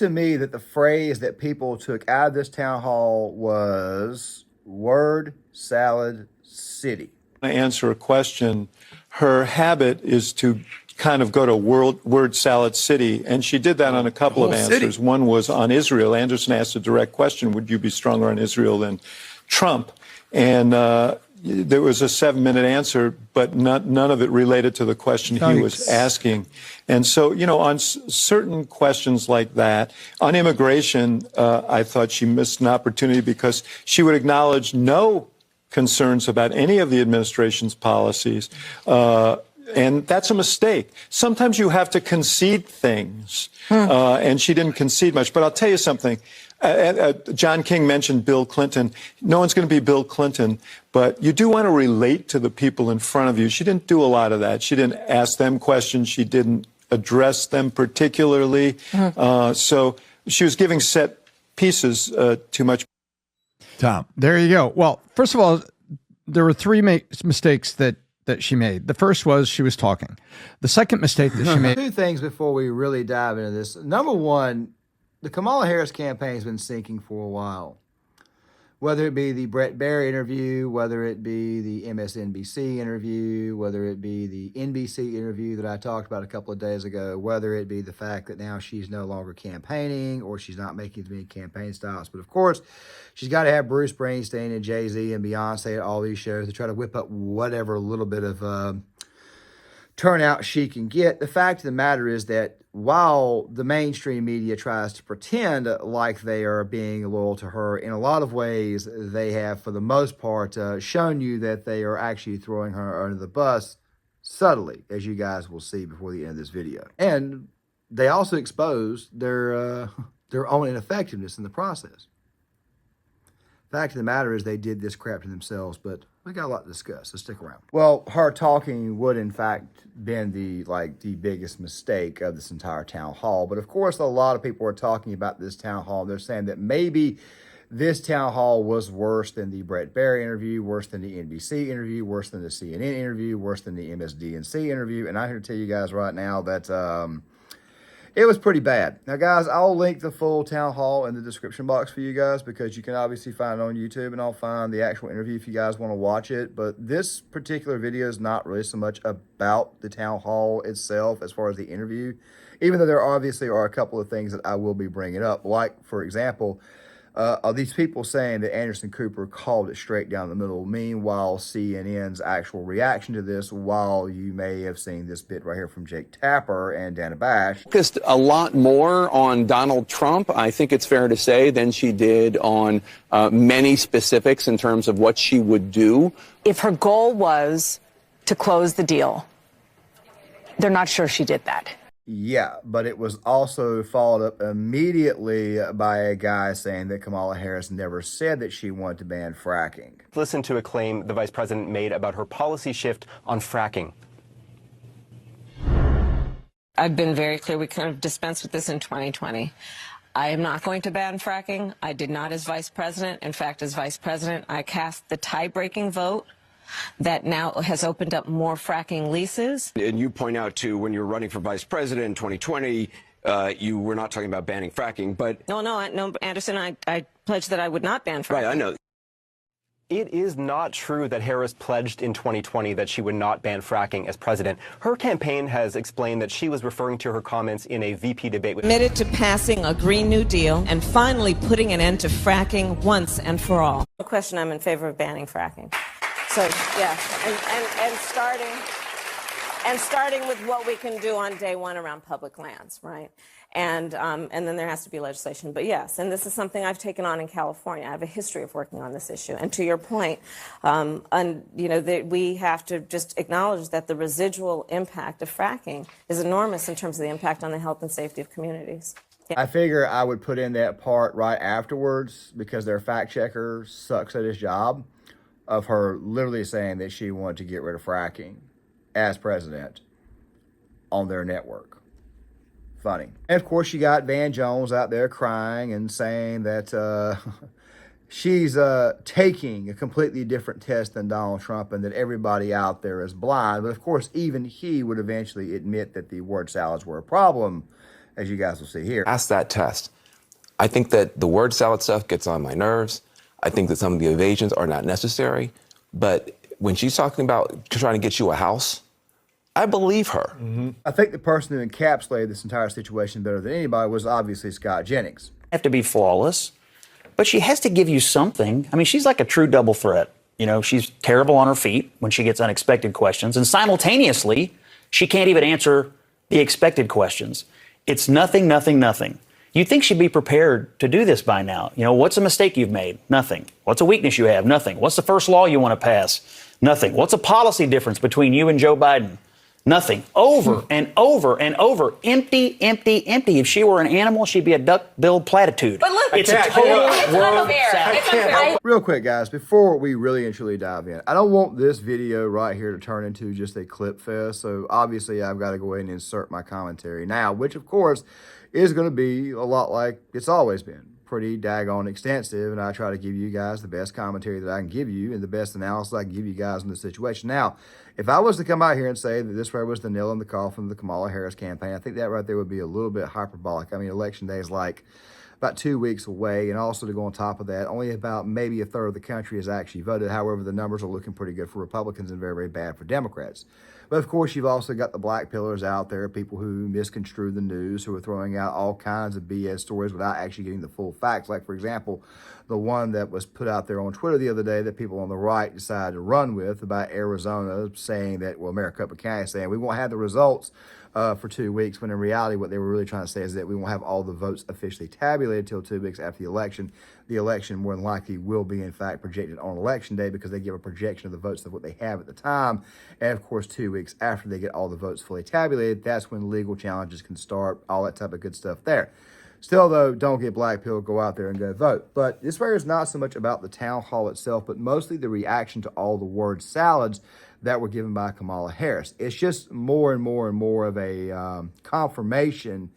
to me that the phrase that people took out of this town hall was word salad city. To answer a question, her habit is to kind of go to word salad city, and she did that on a couple of answers. One was on Israel. Anderson asked a direct question, would you be stronger on Israel than Trump? And there was a 7-minute answer, but none of it related to the question he was asking. And so, you know, on certain questions like that, on immigration, I thought she missed an opportunity because she would acknowledge no concerns about any of the administration's policies. And that's a mistake. Sometimes you have to concede things, and she didn't concede much. But I'll tell you something. John King mentioned Bill Clinton. No one's going to be Bill Clinton, but you do want to relate to the people in front of you. She didn't do a lot of that. She didn't ask them questions. She didn't address them particularly. So she was giving set pieces too much. Tom, there you go. Well, first of all, there were three mistakes that she made. The first was she was talking. The second mistake that she made. Two things before we really dive into this. Number one, the Kamala Harris campaign has been sinking for a while. Whether it be the Brett Baier interview, whether it be the MSNBC interview, whether it be the NBC interview that I talked about a couple of days ago, whether it be the fact that now she's no longer campaigning or she's not making as many campaign stops. But of course, she's got to have Bruce Springsteen and Jay-Z and Beyonce at all these shows to try to whip up whatever little bit of turnout she can get. The fact of the matter is that while the mainstream media tries to pretend like they are being loyal to her, in a lot of ways, they have, for the most part, shown you that they are actually throwing her under the bus subtly, as you guys will see before the end of this video. And they also exposed their own ineffectiveness in the process. Fact of the matter is they did this crap to themselves, but we got a lot to discuss, so stick around. Well, her talking would in fact been the biggest mistake of this entire town hall. But of course, a lot of people are talking about this town hall. They're saying that maybe this town hall was worse than the Brett Baier interview, worse than the NBC interview, worse than the CNN interview, worse than the MSDNC interview. And I'm here to tell you guys right now that it was pretty bad. Now, guys, I'll link the full town hall in the description box for you guys because you can obviously find it on YouTube, and I'll find the actual interview if you guys want to watch it. But this particular video is not really so much about the town hall itself as far as the interview, even though there obviously are a couple of things that I will be bringing up. Like, for example, are these people saying that Anderson Cooper called it straight down the middle? Meanwhile, CNN's actual reaction to this, while you may have seen this bit right here from Jake Tapper and Dana Bash, focused a lot more on Donald Trump, I think it's fair to say, than she did on many specifics in terms of what she would do. If her goal was to close the deal, they're not sure she did that. Yeah, but it was also followed up immediately by a guy saying that Kamala Harris never said that she wanted to ban fracking. Listen to a claim the vice president made about her policy shift on fracking. I've been very clear we could have dispensed with this in 2020. I am not going to ban fracking. I did not as vice president. In fact, as vice president, I cast the tie-breaking vote that now has opened up more fracking leases. And you point out, too, when you're running for vice president in 2020, you were not talking about banning fracking, but... No, Anderson, I pledged that I would not ban fracking. Right, I know. It is not true that Harris pledged in 2020 that she would not ban fracking as president. Her campaign has explained that she was referring to her comments in a VP debate. Committed to passing a Green New Deal and finally putting an end to fracking once and for all. No question, I'm in favor of banning fracking. So, yeah, and starting with what we can do on day one around public lands, right? And then there has to be legislation. But yes, and this is something I've taken on in California. I have a history of working on this issue. And to your point, we have to just acknowledge that the residual impact of fracking is enormous in terms of the impact on the health and safety of communities. Yeah. I figure I would put in that part right afterwards because their fact checker sucks at his job, of her literally saying that she wanted to get rid of fracking as president on their network. Funny. And of course, you got Van Jones out there crying and saying that she's taking a completely different test than Donald Trump and that everybody out there is blind. But of course, even he would eventually admit that the word salads were a problem as you guys will see here. Ask that test. I think that the word salad stuff gets on my nerves. I think that some of the evasions are not necessary. But when she's talking about trying to get you a house, I believe her. I think the person who encapsulated this entire situation better than anybody was obviously Scott Jennings. Have to be flawless, but she has to give you something. I mean, she's like a true double threat. You know, she's terrible on her feet when she gets unexpected questions, and simultaneously, she can't even answer the expected questions. It's nothing, nothing, nothing. You'd think she'd be prepared to do this by now. You know, what's a mistake you've made? Nothing. What's a weakness you have? Nothing. What's the first law you want to pass? Nothing. What's a policy difference between you and Joe Biden? Nothing. Over and over and over. Empty, empty, empty. If she were an animal, she'd be a duck-billed platitude. But look, it's a total word unfair. Real quick, guys, before we really and truly dive in, I don't want this video right here to turn into just a clip fest. So obviously, I've got to go ahead and insert my commentary now, which of course is going to be a lot like it's always been. Pretty daggone extensive, and I try to give you guys the best commentary that I can give you and the best analysis I can give you guys in the situation. Now, if I was to come out here and say that this right was the nail in the coffin of the Kamala Harris campaign, I think that right there would be a little bit hyperbolic. I mean, election day is like about 2 weeks away, and also to go on top of that, only about maybe a third of the country has actually voted. However, the numbers are looking pretty good for Republicans and very, very bad for Democrats. But of course, you've also got the black pillars out there, people who misconstrue the news, who are throwing out all kinds of BS stories without actually getting the full facts. Like, for example, the one that was put out there on Twitter the other day that people on the right decided to run with about Arizona, saying that, well, Maricopa County saying we won't have the results for 2 weeks, when in reality what they were really trying to say is that we won't have all the votes officially tabulated until 2 weeks after the election. The election more than likely will be, in fact, projected on election day because they give a projection of the votes of what they have at the time. And, of course, 2 weeks after they get all the votes fully tabulated, that's when legal challenges can start, all that type of good stuff there. Still, though, don't get black pill, go out there and go vote. But this right here is not so much about the town hall itself, but mostly the reaction to all the word salads that were given by Kamala Harris. It's just more and more and more of a confirmation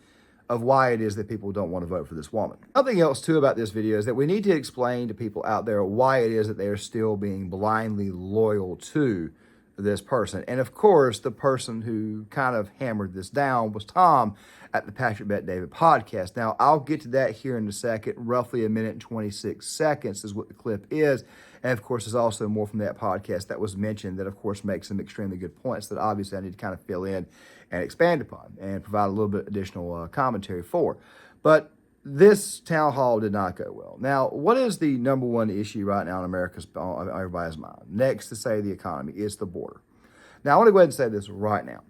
of why it is that people don't want to vote for this woman. Something else, too, about this video is that we need to explain to people out there why it is that they are still being blindly loyal to this person. And, of course, the person who kind of hammered this down was Tom at the Patrick Bet David podcast. Now, I'll get to that here in a second. Roughly 1 minute and 26 seconds is what the clip is. And, of course, there's also more from that podcast that was mentioned that, of course, makes some extremely good points that obviously I need to kind of fill in and expand upon and provide a little bit additional commentary for. But this town hall did not go well. Now, what is the number one issue right now in America's, on everybody's mind? Next to say the economy is the border. Now, I want to go ahead and say this right now.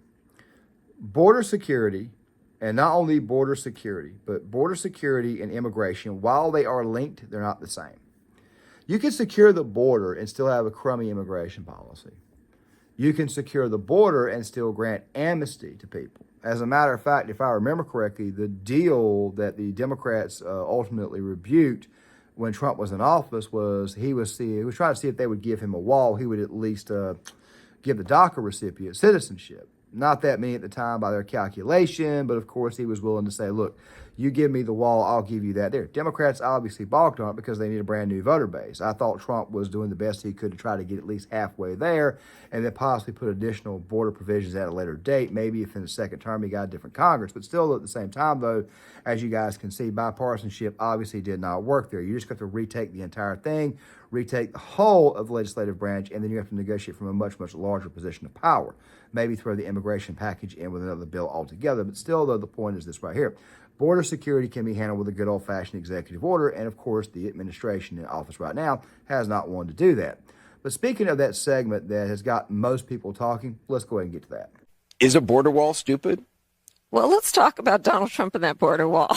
Border security, and not only border security, but border security and immigration, while they are linked, they're not the same. You can secure the border and still have a crummy immigration policy. You can secure the border and still grant amnesty to people. As a matter of fact, if I remember correctly, the deal that the Democrats ultimately rebuked when Trump was in office was he was trying to see if they would give him a wall. He would at least give the DACA recipient citizenship. Not that many at the time by their calculation, but of course he was willing to say, look, you give me the wall, I'll give you that there. Democrats obviously balked on it because they need a brand new voter base. I thought Trump was doing the best he could to try to get at least halfway there and then possibly put additional border provisions at a later date. Maybe if in the second term he got a different Congress. But still at the same time, though, as you guys can see, bipartisanship obviously did not work there. You just got to retake the entire thing, retake the whole of the legislative branch, and then you have to negotiate from a much, much larger position of power. Maybe throw the immigration package in with another bill altogether. But still, though, the point is this right here. Border security can be handled with a good old-fashioned executive order, and of course, the administration in office right now has not wanted to do that. But speaking of that segment that has got most people talking, let's go ahead and get to that. Is a border wall stupid? Well, let's talk about Donald Trump and that border wall.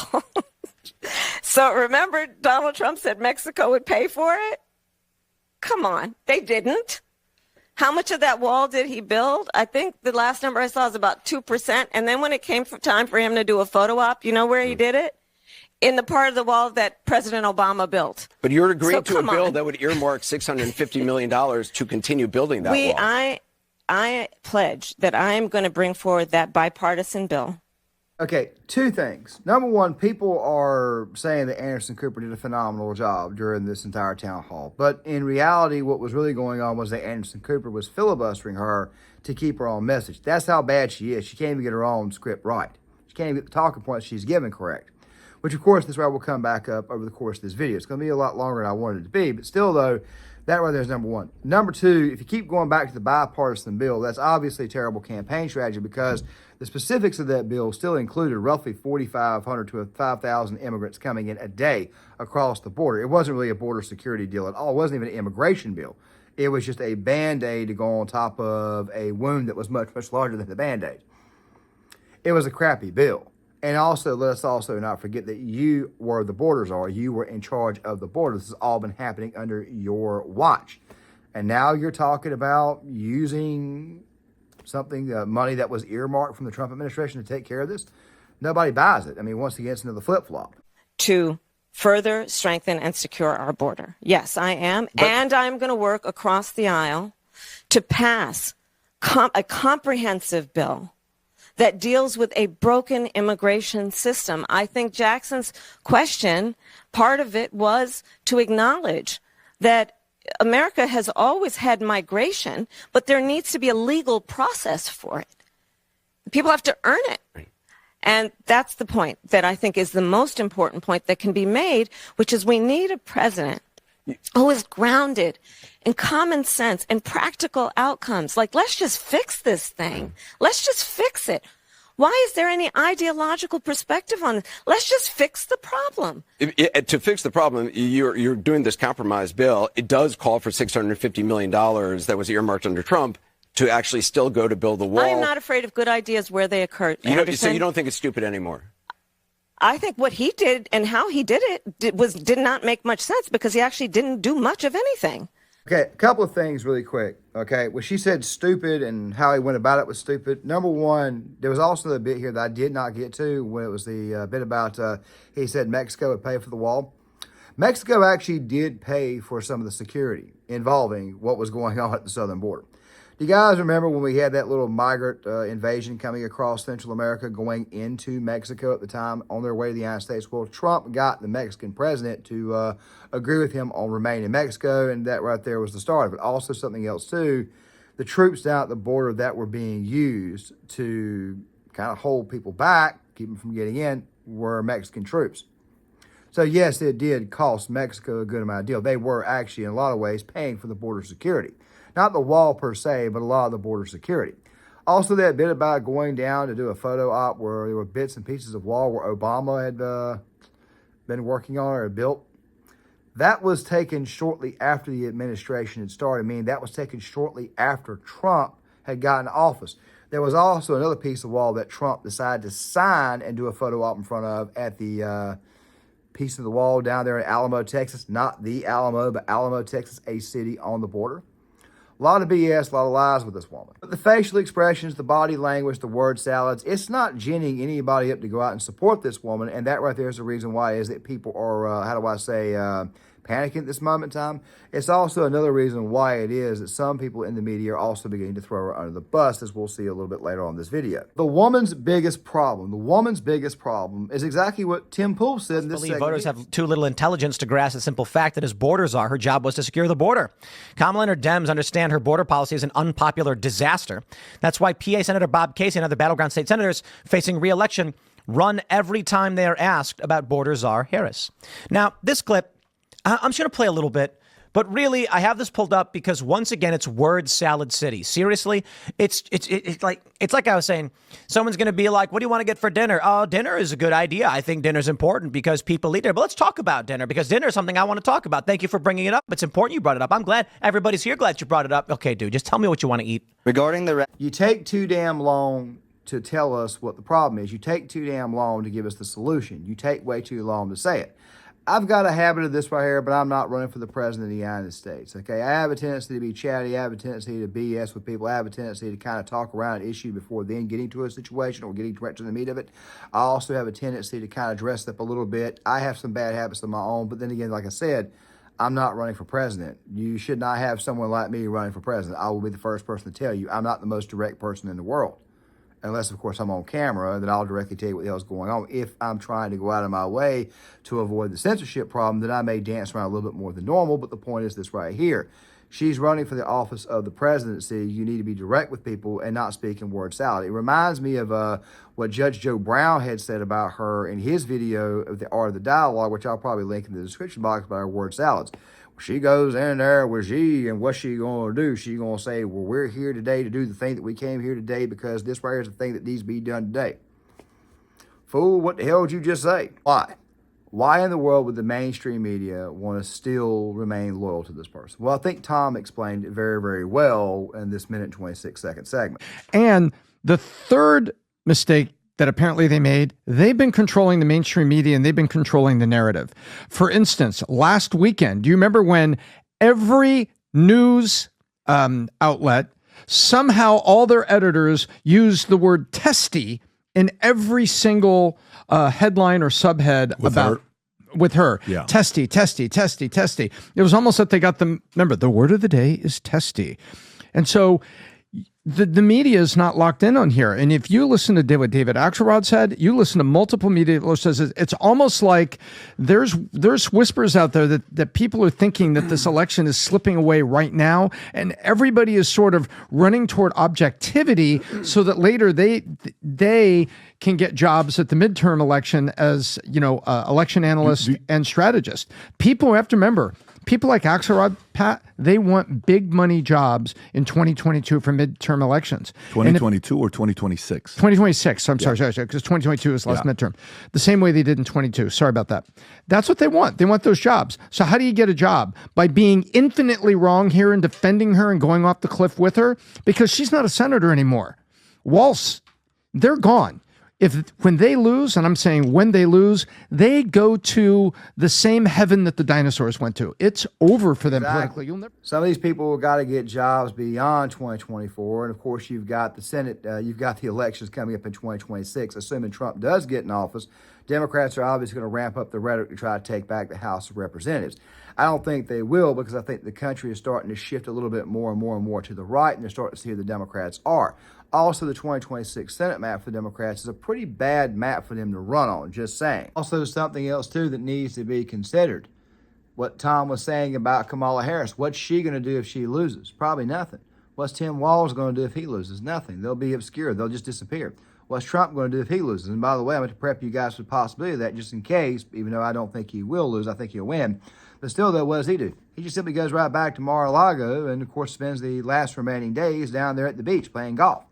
So remember, Donald Trump said Mexico would pay for it? Come on, they didn't. How much of that wall did he build? I think the last number I saw is about 2%. And then when it came time for him to do a photo op, you know where he did it? In the part of the wall that President Obama built. But you're agreeing to a bill that would earmark $650 million to continue building that wall. I pledge that I am going to bring forward that bipartisan bill. Okay, two things. Number one, people are saying that Anderson Cooper did a phenomenal job during this entire town hall. But in reality, what was really going on was that Anderson Cooper was filibustering her to keep her own message. That's how bad she is. She can't even get her own script right. She can't even get the talking points she's given correct. Which, of course, this right will come back up over the course of this video. It's going to be a lot longer than I wanted it to be, but still, though, that right there is number one. Number two, if you keep going back to the bipartisan bill, that's obviously a terrible campaign strategy because the specifics of that bill still included roughly 4,500 to 5,000 immigrants coming in a day across the border. It wasn't really a border security deal at all. It wasn't even an immigration bill. It was just a Band-Aid to go on top of a wound that was much, much larger than the Band-Aid. It was a crappy bill. And also, let us also not forget that you were the border czar. You were in charge of the border. This has all been happening under your watch. And now you're talking about using something, money that was earmarked from the Trump administration to take care of this. Nobody buys it. I mean, once again, it's another flip-flop. To further strengthen and secure our border. Yes, I am. And I'm going to work across the aisle to pass a comprehensive bill that deals with a broken immigration system. I think Jackson's question, part of it was to acknowledge that America has always had migration, but there needs to be a legal process for it. People have to earn it. And that's the point that I think is the most important point that can be made, which is we need a president who is grounded in common sense and practical outcomes. Like, let's just fix this thing. Let's just fix it. Why is there any ideological perspective on it? Let's just fix the problem. To fix the problem, you're doing this compromise bill. It does call for $650 million that was earmarked under Trump to actually still go to build the wall. I am not afraid of good ideas where they occur. So you don't think it's stupid anymore? I think what he did and how he did it did not make much sense because he actually didn't do much of anything. Okay, a couple of things really quick. Okay, when she said stupid and how he went about it was stupid. Number one, there was also the bit here that I did not get to when it was the bit about he said Mexico would pay for the wall. Mexico actually did pay for some of the security involving what was going on at the southern border. Do you guys remember when we had that little migrant invasion coming across Central America going into Mexico at the time on their way to the United States? Well, Trump got the Mexican president to agree with him on remaining in Mexico, and that right there was the start of it. Also, something else, too, the troops down at the border that were being used to kind of hold people back, keep them from getting in, were Mexican troops. So, yes, it did cost Mexico a good amount of deal. They were actually, in a lot of ways, paying for the border security. Not the wall per se, but a lot of the border security. Also, that bit about going down to do a photo op where there were bits and pieces of wall where Obama had been working on or built. That was taken shortly after the administration had started. I mean, that was taken shortly after Trump had gotten office. There was also another piece of wall that Trump decided to sign and do a photo op in front of at the piece of the wall down there in Alamo, Texas. Not the Alamo, but Alamo, Texas, a city on the border. A lot of BS, a lot of lies with this woman. But the facial expressions, the body language, the word salads, it's not ginning anybody up to go out and support this woman. And that right there is the reason why is that people are, panicking at this moment in time. It's also another reason why it is that some people in the media are also beginning to throw her under the bus, as we'll see a little bit later on in this video. The woman's biggest problem is exactly what Tim Pool said in this segment. Voters have too little intelligence to grasp the simple fact that as borders are, her job was to secure the border. Kamala and her Dems understand her border policy is an unpopular disaster. That's why PA Senator Bob Casey and other battleground state senators facing re-election run every time they are asked about border czar Harris. Now, this clip, I'm just going to play a little bit, but really, I have this pulled up because once again, it's word salad city. Seriously, it's like I was saying, someone's going to be like, what do you want to get for dinner? Oh, dinner is a good idea. I think dinner's important because people eat dinner. But let's talk about dinner because dinner is something I want to talk about. Thank you for bringing it up. It's important you brought it up. I'm glad everybody's here. Glad you brought it up. Okay, dude, just tell me what you want to eat. Regarding you take too damn long to tell us what the problem is. You take too damn long to give us the solution. You take way too long to say it. I've got a habit of this right here, but I'm not running for the president of the United States, okay? I have a tendency to be chatty. I have a tendency to BS with people. I have a tendency to kind of talk around an issue before then getting to a situation or getting direct to the meat of it. I also have a tendency to kind of dress up a little bit. I have some bad habits of my own, but then again, like I said, I'm not running for president. You should not have someone like me running for president. I will be the first person to tell you I'm not the most direct person in the world. Unless, of course, I'm on camera, then I'll directly tell you what the hell's going on. If I'm trying to go out of my way to avoid the censorship problem, then I may dance around a little bit more than normal. But the point is this right here. She's running for the office of the presidency. You need to be direct with people and not speak in word salad. It reminds me of what Judge Joe Brown had said about her in his video of The Art of the Dialogue, which I'll probably link in the description box, about her word salads. She goes in there with she, and what's she going to do? She's going to say, well, we're here today to do the thing that we came here today because this right here is the thing that needs to be done today. Fool, what the hell did you just say? Why? Why in the world would the mainstream media want to still remain loyal to this person? Well, I think Tom explained it very, very well in this minute and 26-second segment. And the third mistake that apparently they made, they've been controlling the mainstream media and they've been controlling the narrative. For instance, last weekend, do you remember when every news outlet, somehow all their editors used the word testy in every single headline or subhead with her. Yeah. Testy, testy, testy, testy. It was almost that they got the, remember, the word of the day is testy. And so the media is not locked in on here. And if you listen to what David Axelrod said, you listen to multiple media says it's almost like there's whispers out there that people are thinking that this election is slipping away right now, and everybody is sort of running toward objectivity so that later they can get jobs at the midterm election as, election analysts and strategists. People have to remember, people like Axelrod, Pat, they want big money jobs in 2022 for midterm elections. 2022 or 2026? 2026. I'm sorry, because 2022 is the last midterm. The same way they did in 22. Sorry about that. That's what they want. They want those jobs. So how do you get a job? By being infinitely wrong here and defending her and going off the cliff with her? Because she's not a senator anymore. Waltz, they're gone. When they lose, and I'm saying when they lose, they go to the same heaven that the dinosaurs went to. It's over for them politically. Some of these people have got to get jobs beyond 2024. And of course, you've got the Senate, you've got the elections coming up in 2026. Assuming Trump does get in office, Democrats are obviously going to ramp up the rhetoric to try to take back the House of Representatives. I don't think they will, because I think the country is starting to shift a little bit more and more and more to the right, and they're starting to see who the Democrats are. Also, the 2026 Senate map for the Democrats is a pretty bad map for them to run on, just saying. Also, something else, too, that needs to be considered. What Tom was saying about Kamala Harris. What's she going to do if she loses? Probably nothing. What's Tim Walz going to do if he loses? Nothing. They'll be obscure. They'll just disappear. What's Trump going to do if he loses? And by the way, I'm going to prep you guys for the possibility of that just in case, even though I don't think he will lose. I think he'll win. But still, though, what does he do? He just simply goes right back to Mar-a-Lago and, of course, spends the last remaining days down there at the beach playing golf.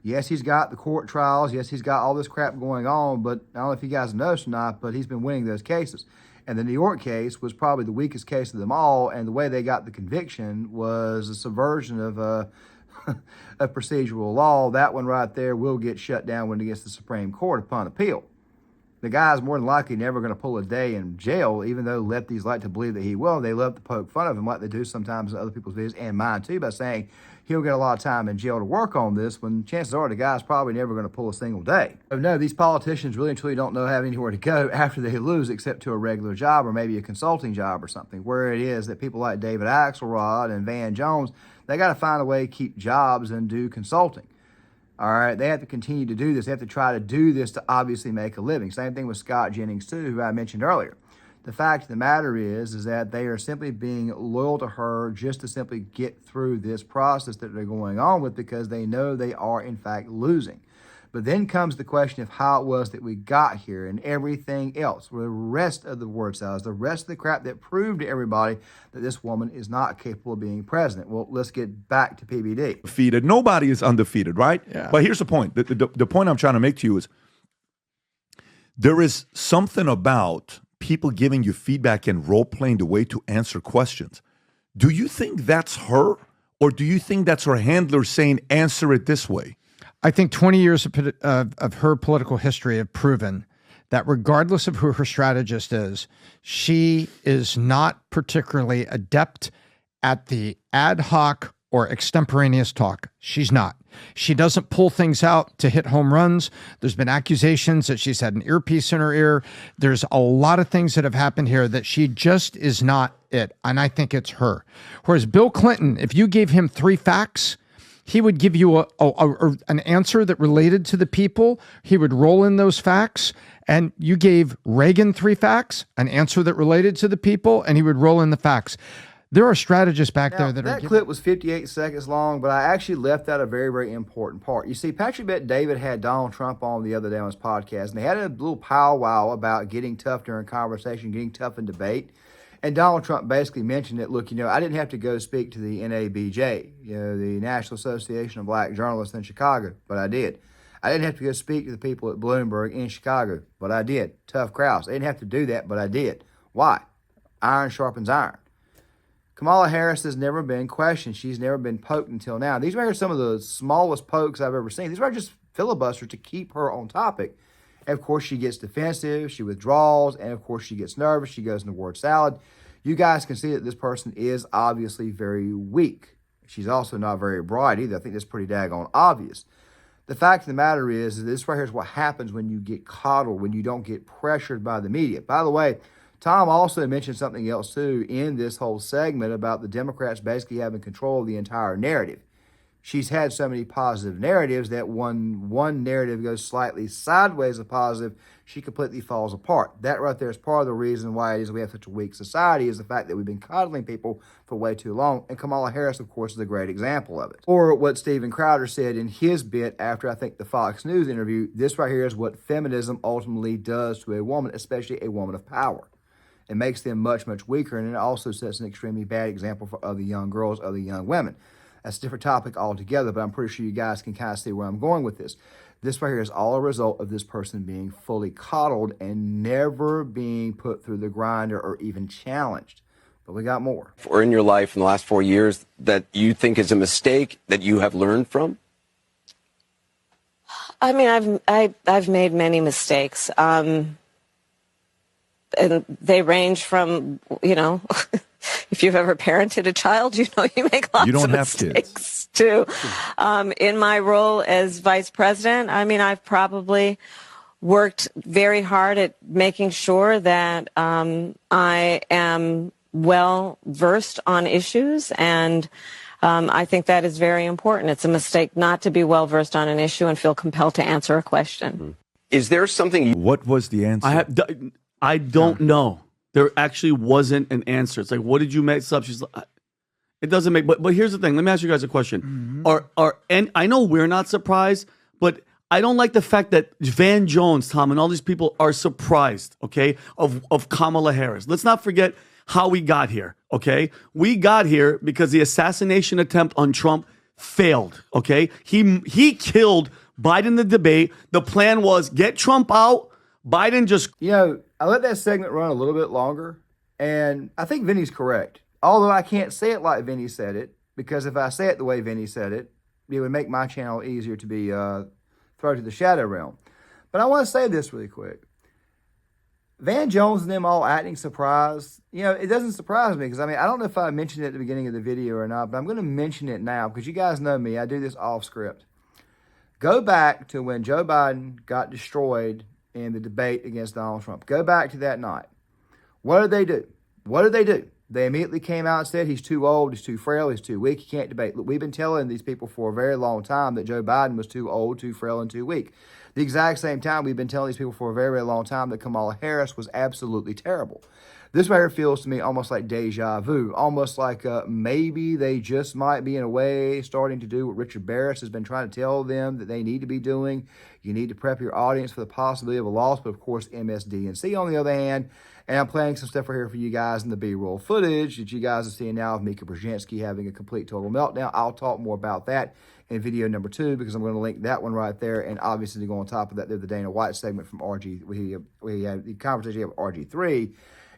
Yes, he's got the court trials. Yes, he's got all this crap going on, but I don't know if you guys noticed or not, but he's been winning those cases. And the New York case was probably the weakest case of them all, and the way they got the conviction was a subversion of a procedural law. That one right there will get shut down when it gets to the Supreme Court upon appeal. The guy's more than likely never going to pull a day in jail, even though lefties like to believe that he will. They love to poke fun of him like they do sometimes in other people's videos, and mine too, by saying he'll get a lot of time in jail to work on this, when chances are the guy's probably never going to pull a single day. So no, these politicians really and truly don't know have anywhere to go after they lose except to a regular job or maybe a consulting job or something, where it is that people like David Axelrod and Van Jones, they got to find a way to keep jobs and do consulting. All right, they have to continue to do this. They have to try to do this to obviously make a living. Same thing with Scott Jennings, too, who I mentioned earlier. The fact of the matter is that they are simply being loyal to her just to simply get through this process that they're going on with, because they know they are, in fact, losing. But then comes the question of how it was that we got here and everything else, the rest of the word salads, the rest of the crap that proved to everybody that this woman is not capable of being president. Well, let's get back to PBD. Defeated. Nobody is undefeated, right? Yeah. But here's the point. The point I'm trying to make to you is there is something about people giving you feedback and role-playing the way to answer questions. Do you think that's her, or do you think that's her handler saying, answer it this way? I think 20 years of her political history have proven that regardless of who her strategist is, she is not particularly adept at the ad hoc or extemporaneous talk. She's not. She doesn't pull things out to hit home runs. There's been accusations that she's had an earpiece in her ear. There's a lot of things that have happened here that she just is not it. And I think it's her. Whereas Bill Clinton, if you gave him 3 facts, he would give you an answer that related to the people. He would roll in those facts. And you gave Reagan 3 facts, an answer that related to the people, and he would roll in the facts. there are strategists back Now, there that that are. clip was 58 seconds long, but I actually left out a very, very important part. You see, Patrick Bet David had Donald Trump on the other day on his podcast, and they had a little powwow about getting tough during conversation, getting tough in debate. And Donald Trump basically mentioned that, look, I didn't have to go speak to the NABJ, the National Association of Black Journalists in Chicago, but I did. I didn't have to go speak to the people at Bloomberg in Chicago, but I did. Tough crowds. I didn't have to do that, but I did. Why? Iron sharpens iron. Kamala Harris has never been questioned. She's never been poked until now. These are some of the smallest pokes I've ever seen. These are just filibusters to keep her on topic. And of course, she gets defensive, she withdraws, and of course, she gets nervous. She goes into word salad. You guys can see that this person is obviously very weak. She's also not very bright either. I think that's pretty daggone obvious. The fact of the matter is this right here is what happens when you get coddled, when you don't get pressured by the media. By the way, Tom also mentioned something else, too, in this whole segment about the Democrats basically having control of the entire narrative. She's had so many positive narratives that one narrative goes slightly sideways of positive, she completely falls apart. That right there is part of the reason why it is we have such a weak society, is the fact that we've been coddling people for way too long. And Kamala Harris, of course, is a great example of it. Or what Steven Crowder said in his bit after, I think, the Fox News interview, this right here is what feminism ultimately does to a woman, especially a woman of power. It makes them much, much weaker, and it also sets an extremely bad example for other young girls, other young women. That's a different topic altogether, but I'm pretty sure you guys can kind of see where I'm going with this. This right here is all a result of this person being fully coddled and never being put through the grinder or even challenged. But we got more. Or in your life in the last 4 years that you think is a mistake that you have learned from? I mean, I've made many mistakes. And they range from, if you've ever parented a child, you make lots of mistakes too. In my role as vice president, I mean, I've probably worked very hard at making sure that I am well versed on issues, and I think that is very important. It's a mistake not to be well versed on an issue and feel compelled to answer a question. Is there something? What was the answer? I don't know. There actually wasn't an answer. It's like, what did you mess up? She's like, it doesn't make. But here's the thing. Let me ask you guys a question. And I know we're not surprised, but I don't like the fact that Van Jones, Tom, and all these people are surprised. Okay, of Kamala Harris. Let's not forget how we got here. Okay, we got here because the assassination attempt on Trump failed. Okay, he killed Biden in the debate. The plan was get Trump out. Biden just... I let that segment run a little bit longer, and I think Vinny's correct. Although I can't say it like Vinny said it, because if I say it the way Vinny said it, it would make my channel easier to be thrown to the shadow realm. But I want to say this really quick. Van Jones and them all acting surprised, it doesn't surprise me, because, I don't know if I mentioned it at the beginning of the video or not, but I'm going to mention it now, because you guys know me. I do this off script. Go back to when Joe Biden got destroyed in the debate against Donald Trump. Go back to that night. What did they do? They immediately came out and said he's too old, he's too frail, he's too weak, he can't debate. Look, we've been telling these people for a very long time that Joe Biden was too old, too frail, and too weak. The exact same time we've been telling these people for a very, very long time that Kamala Harris was absolutely terrible. This right here feels to me almost like deja vu, almost like maybe they just might be in a way starting to do what Richard Barris has been trying to tell them that they need to be doing. You need to prep your audience for the possibility of a loss, but of course MSDNC on the other hand. And I'm playing some stuff right here for you guys in the B-roll footage that you guys are seeing now of Mika Brzezinski having a complete total meltdown. I'll talk more about that in video number 2 because I'm going to link that one right there. And obviously to go on top of that, there's the Dana White segment from RG. We had the conversation of RG3.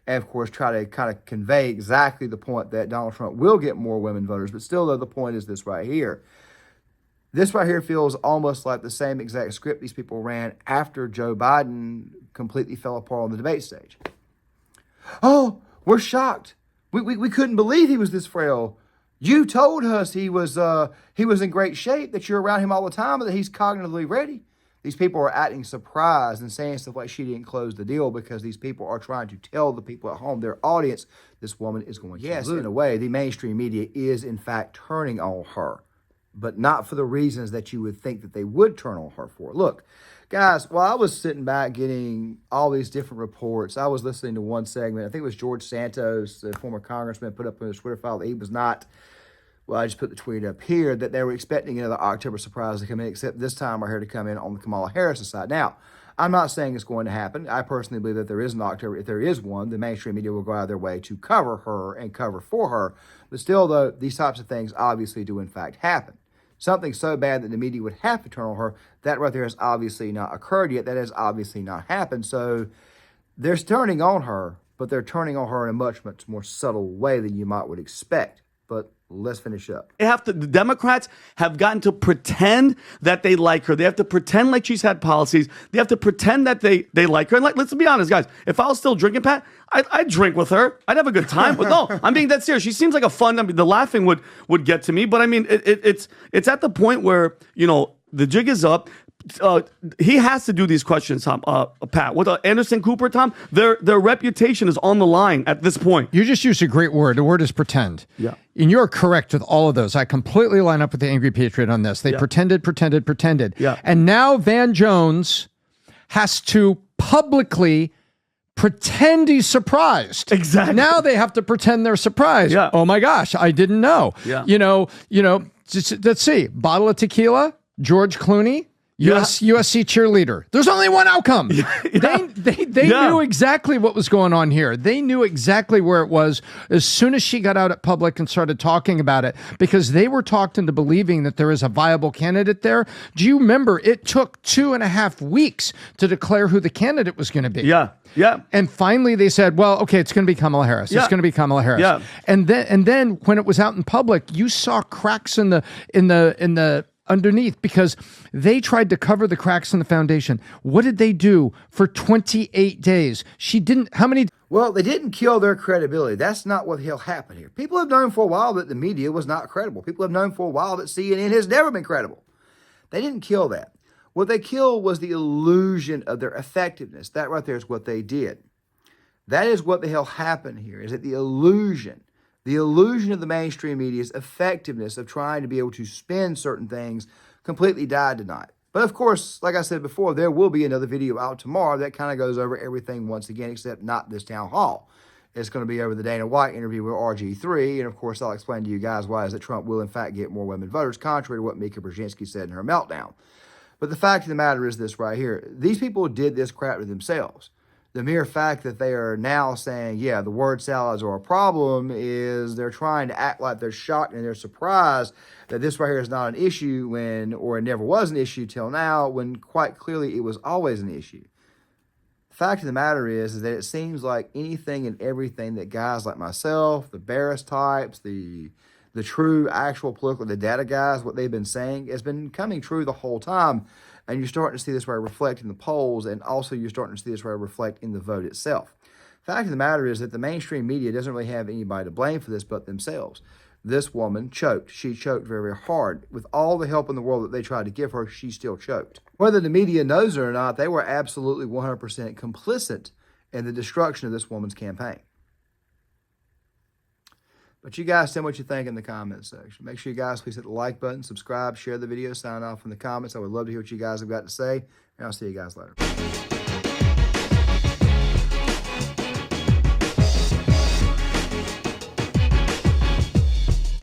And, of course, try to kind of convey exactly the point that Donald Trump will get more women voters. But still, though, the point is this right here. This right here feels almost like the same exact script these people ran after Joe Biden completely fell apart on the debate stage. Oh, we're shocked. We couldn't believe he was this frail. You told us he was in great shape, that you're around him all the time, but that he's cognitively ready. These people are acting surprised and saying stuff like she didn't close the deal because these people are trying to tell the people at home, their audience, this woman is going to lose. In a way, the mainstream media is, in fact, turning on her. but not for the reasons that you would think that they would turn on her for. Look, guys, while I was sitting back getting all these different reports, I was listening to one segment. I think it was George Santos, the former congressman, put up on his Twitter file that he was not, well, I just put the tweet up here, that they were expecting another October surprise to come in, except this time we're here to come in on the Kamala Harris side. Now, I'm not saying it's going to happen. I personally believe that there is an October. If there is one, the mainstream media will go out of their way to cover her and cover for her. But still, though, these types of things obviously do in fact happen. Something so bad that the media would have to turn on her, that right there has obviously not occurred yet. That has obviously not happened. So they're turning on her, but they're turning on her in a much, much more subtle way than you might would expect. But let's finish up. The Democrats have gotten to pretend that they like her. They have to pretend like she's had policies. They have to pretend that they like her. And let's be honest, guys. If I was still drinking, Pat, I'd drink with her. I'd have a good time. But no, I'm being dead serious. She seems like a fun. I mean, the laughing would get to me. But I mean, it's at the point where, you know, the jig is up. He has to do these questions, Tom, Pat. With Anderson Cooper, Tom, their reputation is on the line at this point. You just used a great word. The word is pretend. Yeah. And you're correct with all of those. I completely line up with the Angry Patriot on this. They pretended. Yeah. And now Van Jones has to publicly pretend he's surprised. Exactly. Now they have to pretend they're surprised. Yeah. Oh my gosh, I didn't know. Yeah. You know, let's see. Bottle of tequila, George Clooney, USC cheerleader. There's only one outcome. They knew exactly what was going on here. They knew exactly where it was as soon as she got out at public and started talking about it, because they were talked into believing that there is a viable candidate there. Do you remember it took 2.5 weeks to declare who the candidate was going to be? Yeah. Yeah. And finally they said, well, okay, it's going to be Kamala Harris. Yeah. It's going to be Kamala Harris. Yeah. And then when it was out in public, you saw cracks in the underneath, because they tried to cover the cracks in the foundation. What did they do for 28 days? She didn't. How many? Well, they didn't kill their credibility. That's not what the hell happened here. People have known for a while that the media was not credible. People have known for a while that CNN has never been credible. They didn't kill that. What they killed was the illusion of their effectiveness. That right there is what they did. That is what the hell happened here, is that the illusion of the mainstream media's effectiveness of trying to be able to spin certain things completely died tonight. But of course, like I said before, there will be another video out tomorrow that kind of goes over everything once again, except not this town hall. It's going to be over the Dana White interview with RG3. And of course, I'll explain to you guys why is that Trump will in fact get more women voters, contrary to what Mika Brzezinski said in her meltdown. But the fact of the matter is this right here. These people did this crap to themselves. The mere fact that they are now saying, yeah, the word salads are a problem, is they're trying to act like they're shocked and they're surprised that this right here is not an issue or it never was an issue till now, when quite clearly it was always an issue. The fact of the matter is that it seems like anything and everything that guys like myself, the Barris types, the true actual political, the data guys, what they've been saying has been coming true the whole time. And you're starting to see this right reflect in the polls, and also you're starting to see this right reflect in the vote itself. Fact of the matter is that the mainstream media doesn't really have anybody to blame for this but themselves. This woman choked. She choked very, very hard. With all the help in the world that they tried to give her, she still choked. Whether the media knows it or not, they were absolutely 100% complicit in the destruction of this woman's campaign. But you guys tell me what you think in the comments section. Make sure you guys please hit the like button, subscribe, share the video, sign off in the comments. I would love to hear what you guys have got to say, and I'll see you guys later.